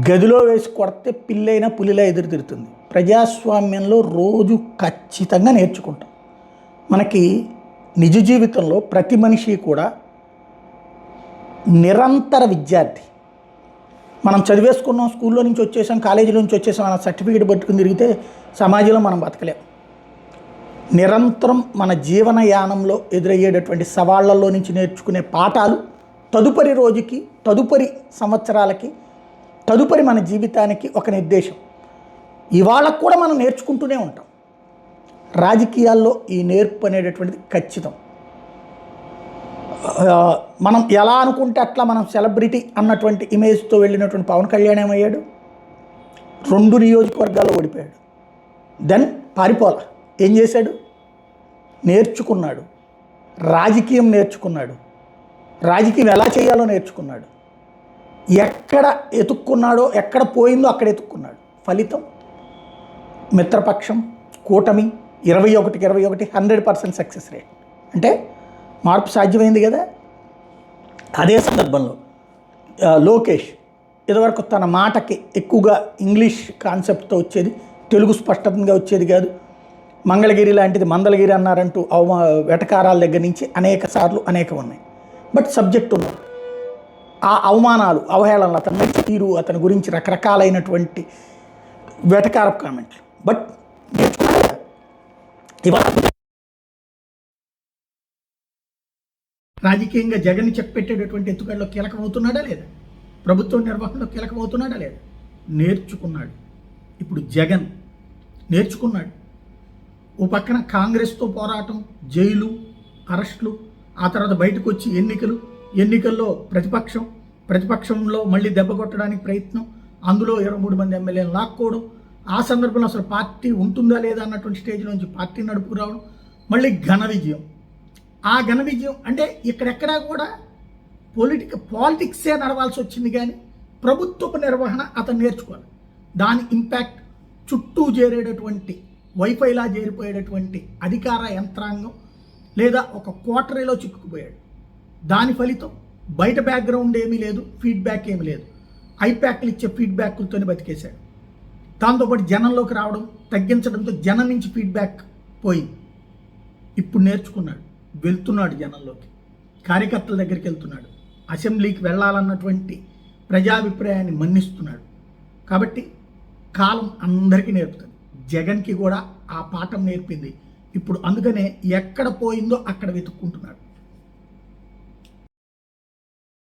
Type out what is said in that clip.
గదిలో వేసి కొడితే పిల్లైన పులిలా ఎదురు తిరుగుతుంది. ప్రజాస్వామ్యంలో రోజు ఖచ్చితంగా నేర్చుకుంటాం. మనకి నిజ జీవితంలో ప్రతి మనిషి కూడా నిరంతర విద్యార్థి. మనం చదివేసుకున్నాం, స్కూల్లో నుంచి వచ్చేసాం, కాలేజీలో నుంచి వచ్చేసాం అన్న సర్టిఫికేట్ పట్టుకుని తిరిగితే సమాజంలో మనం బతకలేం. నిరంతరం మన జీవనయానంలో ఎదురయ్యేటటువంటి సవాళ్లలో నుంచి నేర్చుకునే పాఠాలు తదుపరి రోజుకి, తదుపరి సంవత్సరాలకి, తదుపరి మన జీవితానికి ఒక నిర్దేశం. ఇవాళ కూడా మనం నేర్చుకుంటూనే ఉంటాం. రాజకీయాల్లో ఈ నేర్పు అనేటటువంటిది ఖచ్చితం. మనం ఎలా అనుకుంటే అట్లా మనం సెలబ్రిటీ అన్నటువంటి ఇమేజ్తో వెళ్ళినటువంటి పవన్ కళ్యాణ్ ఏమయ్యాడు? 2 నియోజకవర్గాల్లో ఓడిపోయాడు. దెన్ పారిపోలా. ఏం చేశాడు? నేర్చుకున్నాడు, రాజకీయం నేర్చుకున్నాడు, రాజకీయం ఎలా చేయాలో నేర్చుకున్నాడు. ఎక్కడ ఎతుక్కున్నాడో, ఎక్కడ పోయిందో అక్కడ ఎతుక్కున్నాడు. ఫలితం మిత్రపక్షం, కూటమి 21కి 21 100% సక్సెస్ రేట్. అంటే మార్పు సాధ్యమైంది కదా. అదే సందర్భంలో లోకేష్ ఇదివరకు తన మాటకి ఎక్కువగా ఇంగ్లీష్ కాన్సెప్ట్తో వచ్చేది, తెలుగు స్పష్టంగా వచ్చేది కాదు. మంగళగిరి లాంటిది మందలగిరి అన్నారంటూ వెటకారాల దగ్గర నుంచి అనేక సార్లు అనేకం ఉన్నాయి. బట్ సబ్జెక్ట్ ఉన్నది. ఆ అవమానాలు, అవహేళనలు, అతని తీరు, అతని గురించి రకరకాలైనటువంటి వెటకార కామెంట్లు. బట్ ఇవాళ రాజకీయంగా జగన్ చెప్పెట్టేటటువంటి ఎత్తుగడలో కీలకమవుతున్నాడా లేదా? ప్రభుత్వ నిర్వహణలో కీలకమవుతున్నాడా లేదా? నేర్చుకున్నాడు. ఇప్పుడు జగన్ నేర్చుకున్నాడు. ఓ పక్కన కాంగ్రెస్తో పోరాటం, జైలు, అరెస్టులు, ఆ తర్వాత బయటకు వచ్చి ఎన్నికల్లో ప్రతిపక్షంలో మళ్ళీ దెబ్బ కొట్టడానికి ప్రయత్నం, అందులో 23 మంది ఎమ్మెల్యేలు లాక్కోవడం, ఆ సందర్భంలో అసలు పార్టీ ఉంటుందా లేదా అన్నటువంటి స్టేజ్ నుంచి పార్టీ నడుపుకు రావడం, మళ్ళీ ఘన విజయం. ఆ ఘన విజయం అంటే ఇక్కడెక్కడా కూడా పాలిటిక్సే నడవాల్సి వచ్చింది, కానీ ప్రభుత్వపు నిర్వహణ అతను నేర్చుకోవాలి. దాని ఇంపాక్ట్ చుట్టూ చేరేటటువంటి వైఫైలా చేరిపోయేటటువంటి అధికార యంత్రాంగం లేదా ఒక కోటరీలో చిక్కుకుపోయాడు. దాని ఫలితం బయట బ్యాక్గ్రౌండ్ ఏమీ లేదు, ఫీడ్బ్యాక్ ఏమీ లేదు. ఐప్యాక్లు ఇచ్చే ఫీడ్బ్యాక్లతోనే బతికేశాడు. దాంతోపాటు జనంలోకి రావడం తగ్గించడంతో జనం నుంచి ఫీడ్బ్యాక్ పోయింది. ఇప్పుడు నేర్చుకున్నాడు, వెళ్తున్నాడు జనంలోకి, కార్యకర్తల దగ్గరికి వెళ్తున్నాడు, అసెంబ్లీకి వెళ్ళాలన్నటువంటి ప్రజాభిప్రాయాన్ని మన్నిస్తున్నాడు. కాబట్టి కాలం అందరికీ నేర్పుతుంది. జగన్కి కూడా ఆ పాఠం నేర్పింది. ఇప్పుడు అందుకనే ఎక్కడ పోయిందో అక్కడ వెతుక్కుంటున్నాడు.